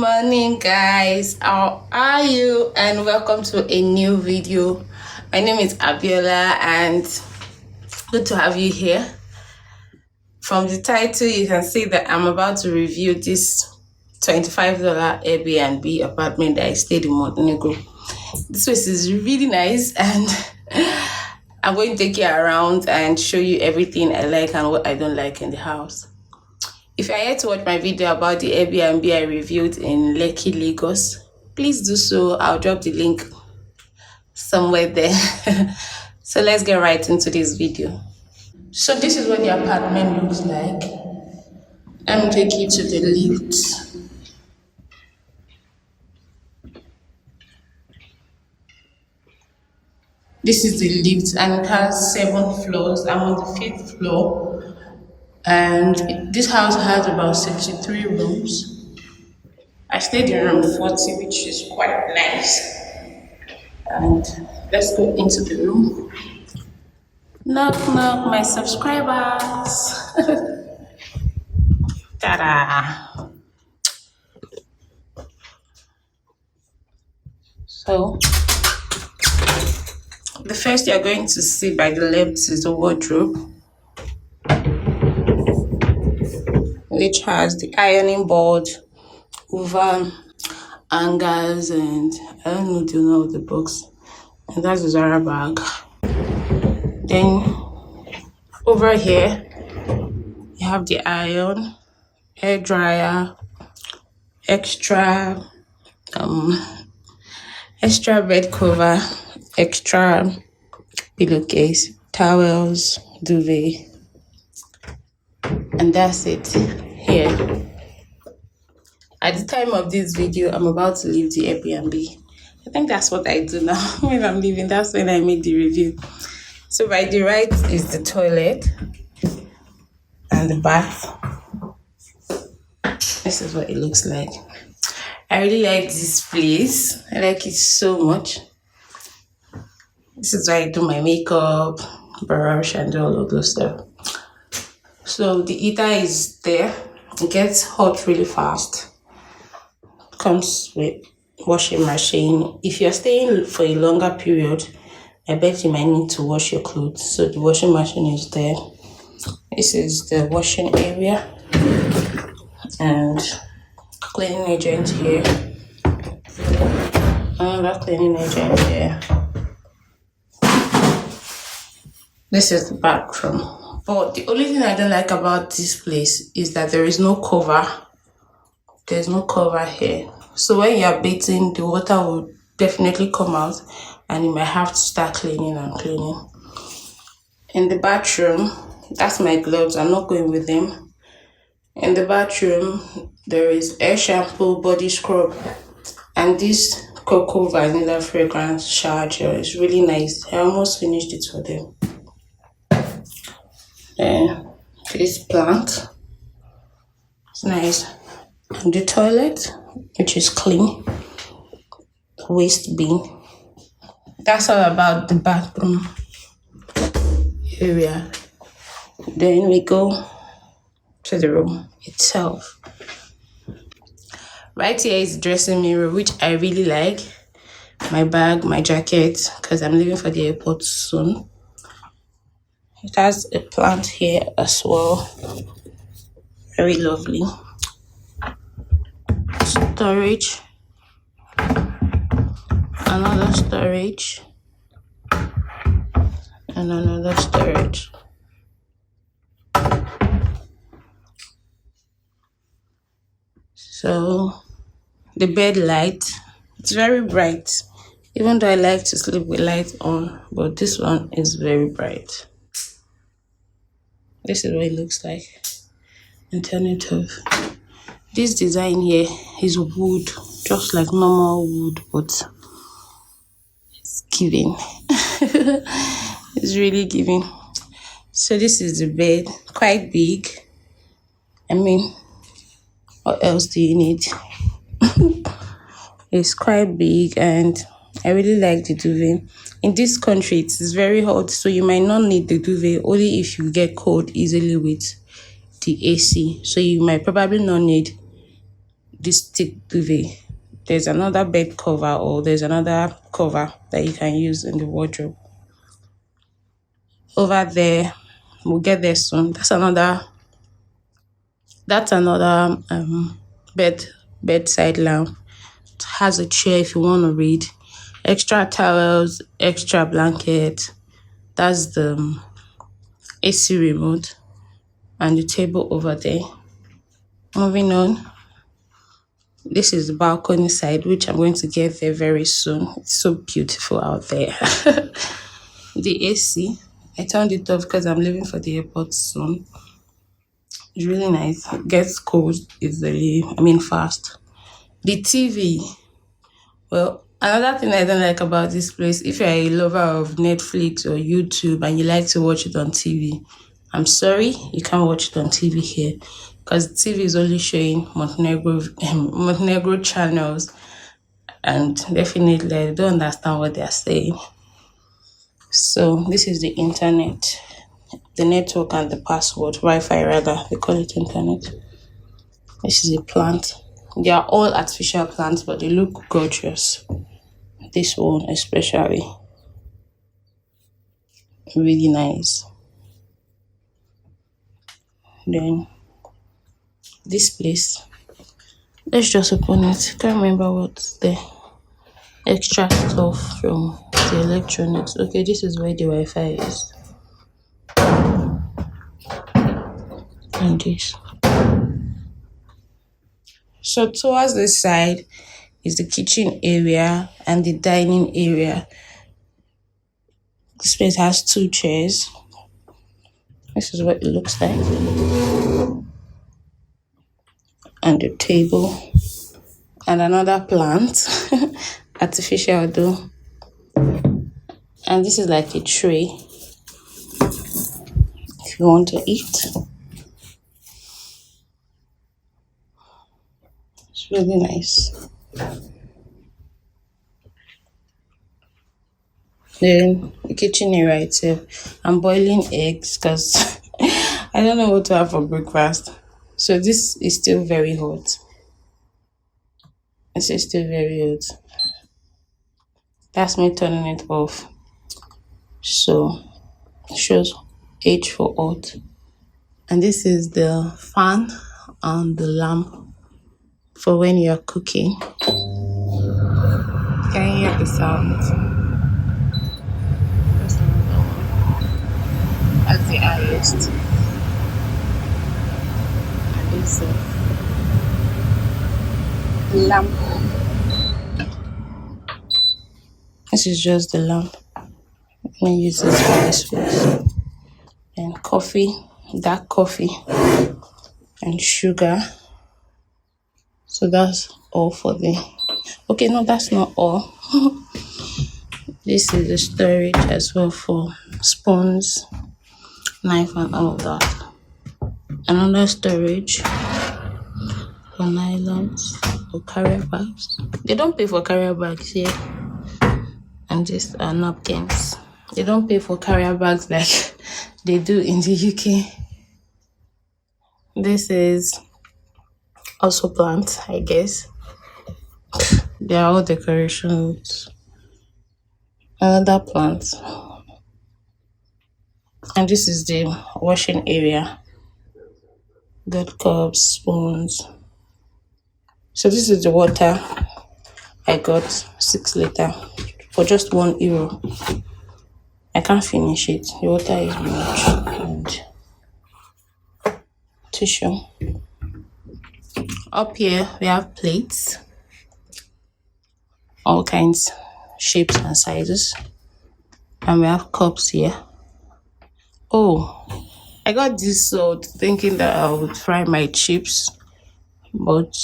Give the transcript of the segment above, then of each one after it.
morning, guys. How are you? And welcome to a new video. My name is Abiola and good to have you here. From the title, you can see that I'm about to review this $25 Airbnb apartment that I stayed in Montenegro. This place is really nice and I'm going to take you around and show you everything I like and what I don't like in the house. If you're here to watch my video about the Airbnb I reviewed in Lekki, Lagos, please do so. I'll drop the link somewhere there. So let's get right into this video. So this is what the apartment looks like. Let me take you to the lift. This is the lift and it has 7 floors. I'm on the 5th floor. And this house has about 63 rooms. I stayed in room 40, which is quite nice. And let's go into the room. Knock, knock, my subscribers. Ta-da! So, the first you're going to see by the left is the wardrobe, which has the ironing board, oven, hangers, and I don't know the name of the box. And that's the Zara bag. Then over here, you have the iron, hair dryer, extra bed cover, extra pillowcase, towels, duvet, and that's it here. At the time of this video, I'm about to leave the Airbnb. I think that's what I do now. When I'm leaving, that's when I make the review. So by the right is the toilet and the bath. This is what it looks like. I really like this place. I like it so much. This is where I do my makeup, brush, and do all of those stuff. So the heater is there. It gets hot really fast. Comes with washing machine. If you're staying for a longer period, I bet you might need to wash your clothes. So the washing machine is there. This is the washing area. And cleaning agent here. Another cleaning agent here. This is the bathroom. But the only thing I don't like about this place is that there is no cover. There's no cover here. So when you're bathing, the water will definitely come out and you might have to start cleaning and cleaning. In the bathroom, that's my gloves. I'm not going with them. In the bathroom, there is air shampoo, body scrub, and this cocoa vanilla fragrance shower gel. It's really nice. I almost finished it for them. This plant. It's nice. And the toilet, which is clean. Waste bin. That's all about the bathroom area. Then we go to the room itself. Right here is the dressing mirror, which I really like. My bag, my jacket, because I'm leaving for the airport soon. It has a plant here as well. Very lovely. Storage. Another storage. And another storage. So the bed light, it's very bright. Even though I like to sleep with light on, but this one is very bright. This is what it looks like. And turn it off. This design here is wood, just like normal wood, but it's giving. It's really giving. So this is the bed, quite big. I mean, what else do you need? It's quite big and I really like the duvet. In this country, it is very hot, so you might not need the duvet, only if you get cold easily with the AC. So you might probably not need this thick duvet. There's another bed cover, or there's another cover that you can use in the wardrobe. Over there, we'll get there soon. That's another bedside lamp. It has a chair if you want to read. Extra towels, extra blanket. That's the AC remote and the table over there. Moving on. This is the balcony side, which I'm going to get there very soon. It's so beautiful out there. The AC, I turned it off because I'm leaving for the airport soon. It's really nice. It gets cold easily, fast. The TV, well, another thing I don't like about this place, if you're a lover of Netflix or YouTube and you like to watch it on TV, I'm sorry, you can't watch it on TV here because the TV is only showing Montenegro channels, and definitely I don't understand what they're saying. So this is the internet, the network and the password, Wi-Fi rather, they call it internet. This is a plant. They are all artificial plants, but they look gorgeous. This one especially, really nice. Then this place, let's just open it. Can't remember what's there. Extra stuff from the electronics. Okay, this is where the Wi-Fi is. And this. So towards this side is the kitchen area and the dining area. This place has 2 chairs. This is what it looks like. And the table. And another plant. Artificial though. And this is like a tray if you want to eat. It's really nice. Then the kitchen area itself. I'm boiling eggs because I don't know what to have for breakfast. So this is still very hot. This is still very hot. That's me turning it off. So it shows H for hot. And this is the fan and the lamp for when you're cooking. Can you hear the sound? That's another one. That's the highest. And this lamp. This is just the lamp. Let me use this for this place. And coffee, dark coffee, and sugar. So that's all for the. Okay, no, that's not all. This is the storage as well for spoons, knife, and all of that. Another storage for nylons or carrier bags. They don't pay for carrier bags here. And these are napkins. They don't pay for carrier bags like they do in the UK. This is also plants, I guess. They are all decorations. Another plant. And this is the washing area. Got cups, spoons. So this is the water I got, 6 liter for just €1. I can't finish it. The water is much. And tissue. Up here we have plates, all kinds, shapes and sizes, and we have cups here. Oh, I got this salt thinking that I would fry my chips, but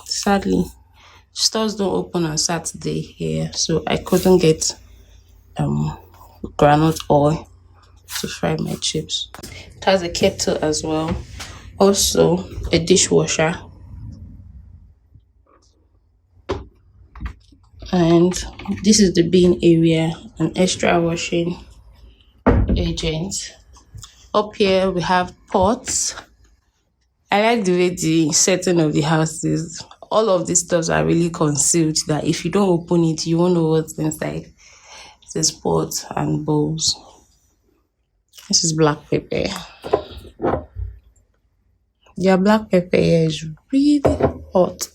sadly stores don't open on Saturday here, so I couldn't get groundnut oil to fry my chips. It has a kettle as well, also a dishwasher, and this is the bin area, an extra washing agent. Up here we have pots I like the way the setting of the house is. All of these stuffs are really concealed that if you don't open it, you won't know what's inside. There's pots and bowls. This is black pepper. Their black pepper here is really hot,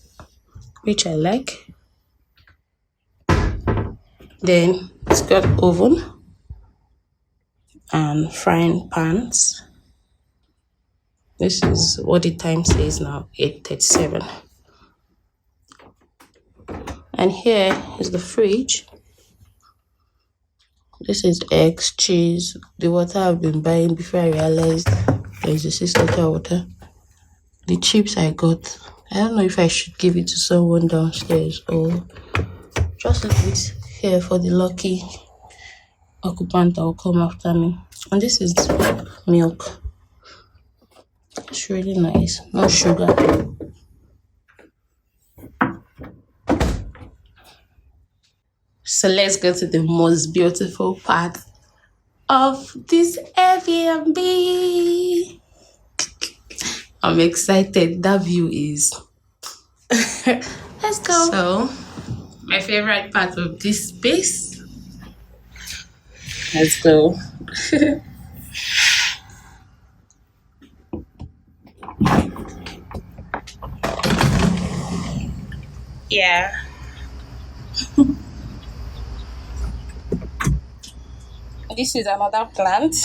which I like. Then it's got oven and frying pans. This is what the time says now, 8:37. And here is the fridge. This is eggs, cheese, the water I've been buying before I realized there's a 6 liter water. The chips I got, I don't know if I should give it to someone downstairs or just leave it here for the lucky occupant that will come after me. And this is milk. It's really nice, no sugar. So let's go to the most beautiful part of this Airbnb. I'm excited. That view is. Let's go. So, my favorite part of this space. Let's go. Yeah. This is another plant.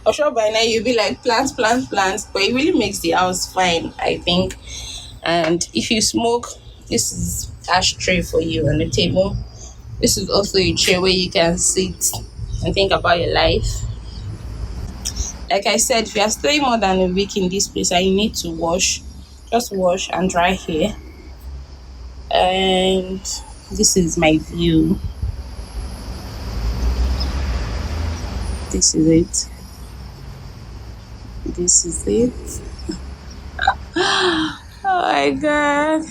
I'm sure by now you'll be like plants, but it really makes the house fine, I think. And if you smoke, this is ashtray for you on the table. This is also a chair where you can sit and think about your life. Like I said, if you are staying more than a week in this place and you need to wash, just wash and dry here. And this is my view. This is it. This is it. Oh my god.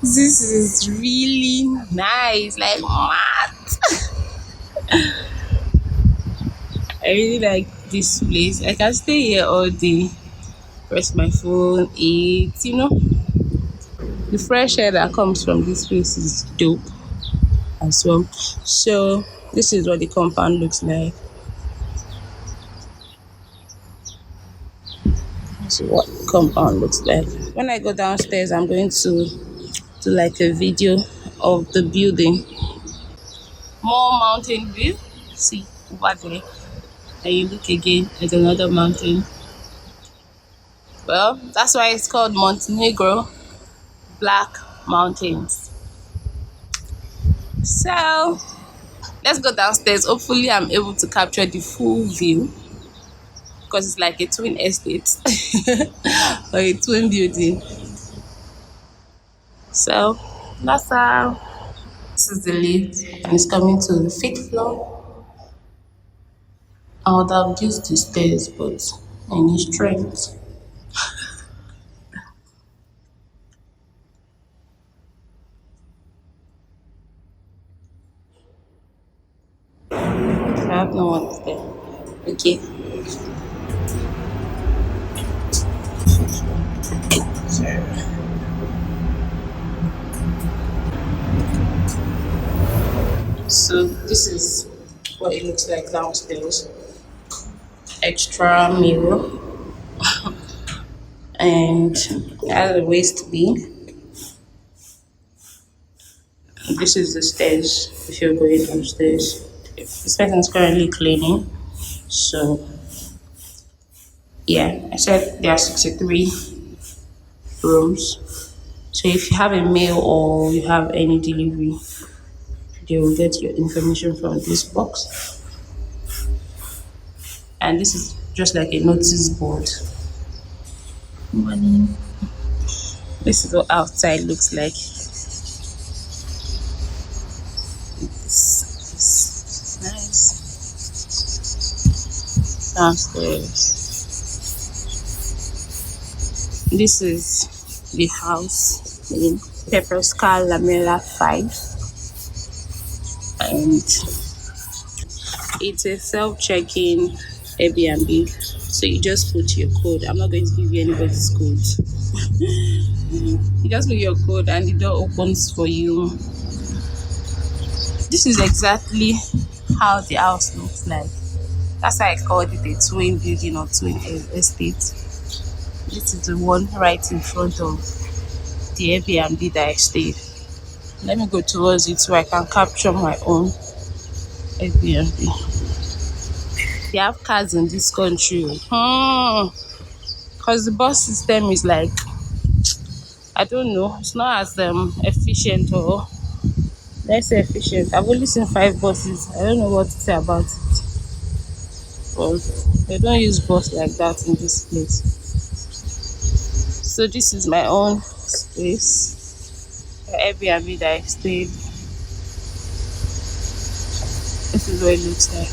This is really nice. Like what? I really like this place. I can stay here all day. Press my phone, eat, The fresh air that comes from this place is dope as well. So this is what the compound looks like. This is what the compound looks like. When I go downstairs, I'm going to do like a video of the building. More mountain view. See over there. And you look again at another mountain. Well, that's why it's called Montenegro, Black Mountains. So let's go downstairs. Hopefully I'm able to capture the full view, because it's like a twin estate or a twin building. So that's how. This is the lift and it's coming to the 5th floor. I would have used the stairs, but I need strength. I have no one there. Okay. So this is what it looks like downstairs. Extra mirror and it has a waist bin. This is the stairs if you're going downstairs. This person is currently cleaning. So yeah, I said there are 63 rooms. So if you have a mail or you have any delivery, they will get your information from this box. And this is just like a notice board. Morning. This is what outside looks like. It's nice. Downstairs. This is the house in Pepperska Lamela 5. And it's a self-check-in Airbnb. So you just put your code. I'm not going to give you anybody's code. You just put your code and the door opens for you. This is exactly how the house looks like. That's why I called it a twin building or twin estate. This is the one right in front of the Airbnb that I stayed. Let me go towards it so I can capture my own Airbnb. They have cars in this country. Because the bus system is like, I don't know, it's not as efficient, or let's say efficient. I've only seen 5 buses. I don't know what to say about it. But they don't use bus like that in this place. So this is my own space. The Airbnb that I stayed. This is what it looks like.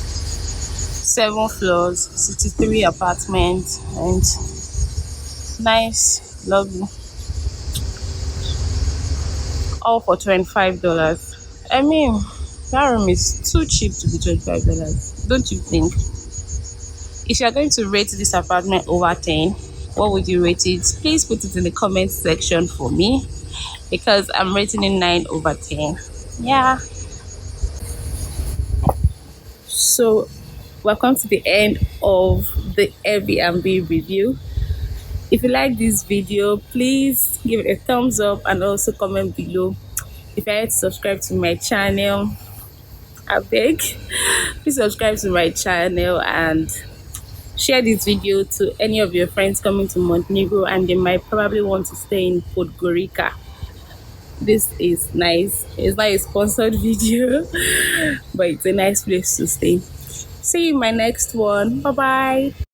7 floors, 63 apartments, and nice, lovely. All for $25. I mean, that room is too cheap to be $25, don't you think? If you're going to rate this apartment over 10, what would you rate it? Please put it in the comment section for me, because I'm rating it 9 over 10. Yeah. So welcome to the end of the Airbnb review. If you like this video, please give it a thumbs up and also comment below. If you're yet to subscribe to my channel, I beg, please subscribe to my channel and share this video to any of your friends coming to Montenegro and they might probably want to stay in Podgorica. This is nice. It's not a sponsored video, but it's a nice place to stay. See you in my next one. Bye bye.